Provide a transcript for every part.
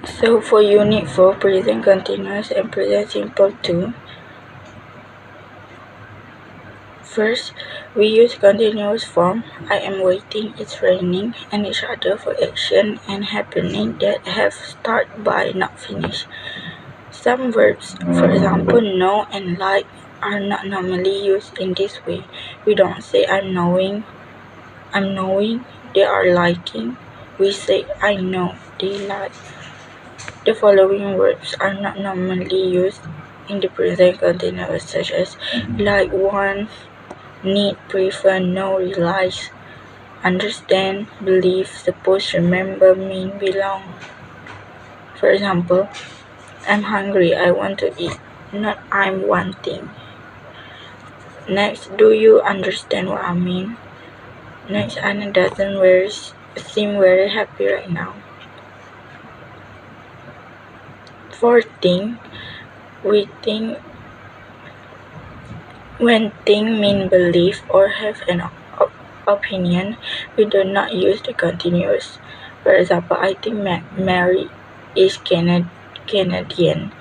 So for Unit 4, present continuous and present simple too. First, we use continuous form. I am waiting, it's raining, and each other for action and happening that have start by not finish. Some verbs, for example know and like, are not normally used in this way. We don't say I'm knowing, they are liking. We say I know, they like. The following verbs are not normally used in the present continuous, such as like, want, need, prefer, know, realize, understand, believe, suppose, remember, mean, belong. For example, I'm hungry, I want to eat, not I'm wanting. Next, do you understand what I mean? Next, Anna doesn't seem very happy right now. Fourth thing, we think when thing mean believe or have an opinion, we do not use the continuous. For example, I think Mary is Canadian,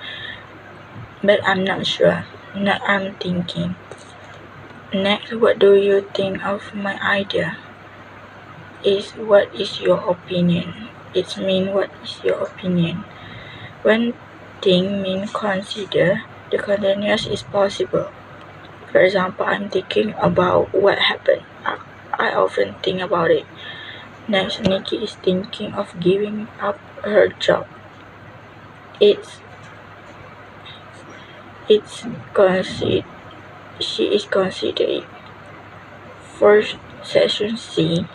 but I'm not sure. Not I'm thinking. Next, what do you think of my idea? Is what is your opinion? It means what is your opinion. When think mean consider, the continuous is possible. For example, I'm thinking about what happened. I often think about it. Next, Nikki is thinking of giving up her job. She is considering. First section C.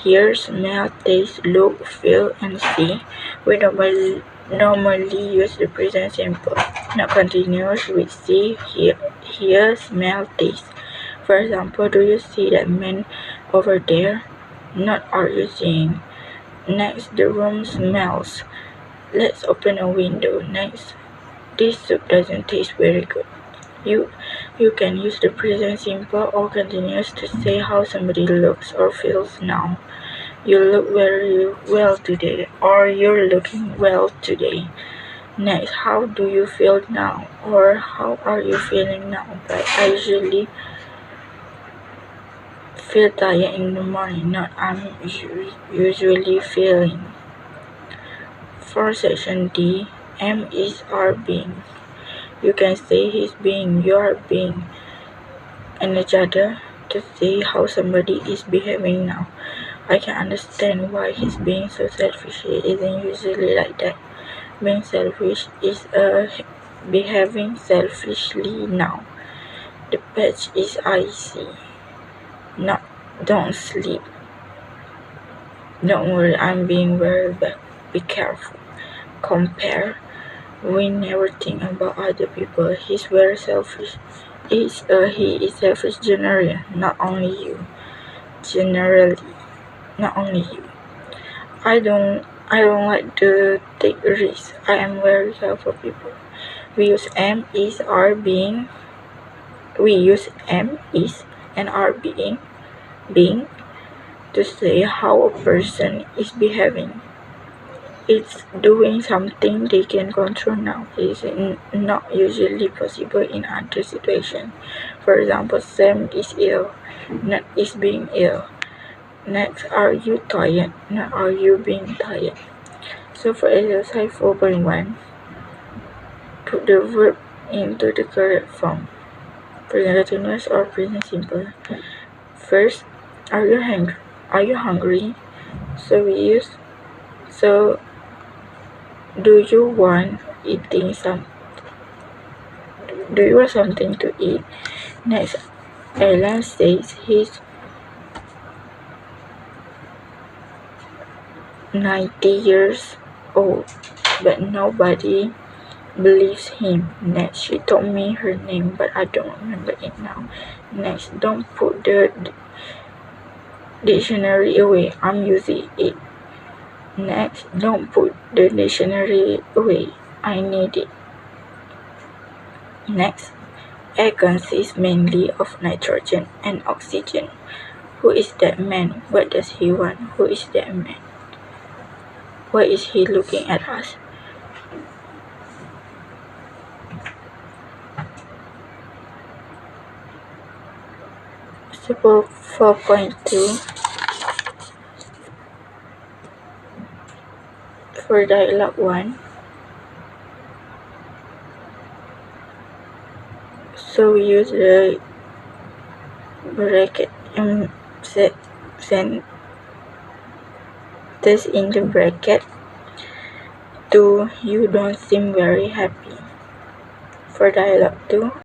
Hear, smell, taste, look, feel, and see. We normally use the present simple, not continuous with see, hear, smell, taste. For example, do you see that man over there? Not are you seeing? Next, the room smells. Let's open a window. Next, this soup doesn't taste very good. You can use the present simple or continuous to say how somebody looks or feels now. You look very well today, or you're looking well today. Next, how do you feel now, or how are you feeling now? But I usually feel tired in the morning, not I'm usually feeling. For section D, M is our being. You can say his being, your being, and each other to see how somebody is behaving now. I can understand why he's being so selfish. He isn't usually like that. Being selfish is behaving selfishly now. The patch is icy. Not don't sleep. Don't worry, I'm being very bad. Be careful. Compare. We never think about other people. He's very selfish. He is selfish generally, not only you. Generally, not only you. I don't like to take risks. I am very careful people. We use am, is, are, being. We use am, is, and are being to say how a person is behaving. It's doing something they can control now. It's not usually possible in other situations. For example, Sam is ill, not is being ill. Next, are you tired? Not are you being tired. So for exercise 4.1, put the verb into the correct form. Present continuous or present simple. First, are you hungry? Are you hungry? So we use do you want something to eat? Next, Alan says he's 90 years old, but nobody believes him. Next, she told me her name, but I don't remember it now. Next, don't put the dictionary away. I'm using it. Next, don't put the dictionary away. I need it. Next, air consists mainly of nitrogen and oxygen. Who is that man? What does he want? Who is that man? Why is he looking at us? Example 4.2 for dialogue 1. So we use the bracket sentence in the bracket. 2. You don't seem very happy. For dialogue 2.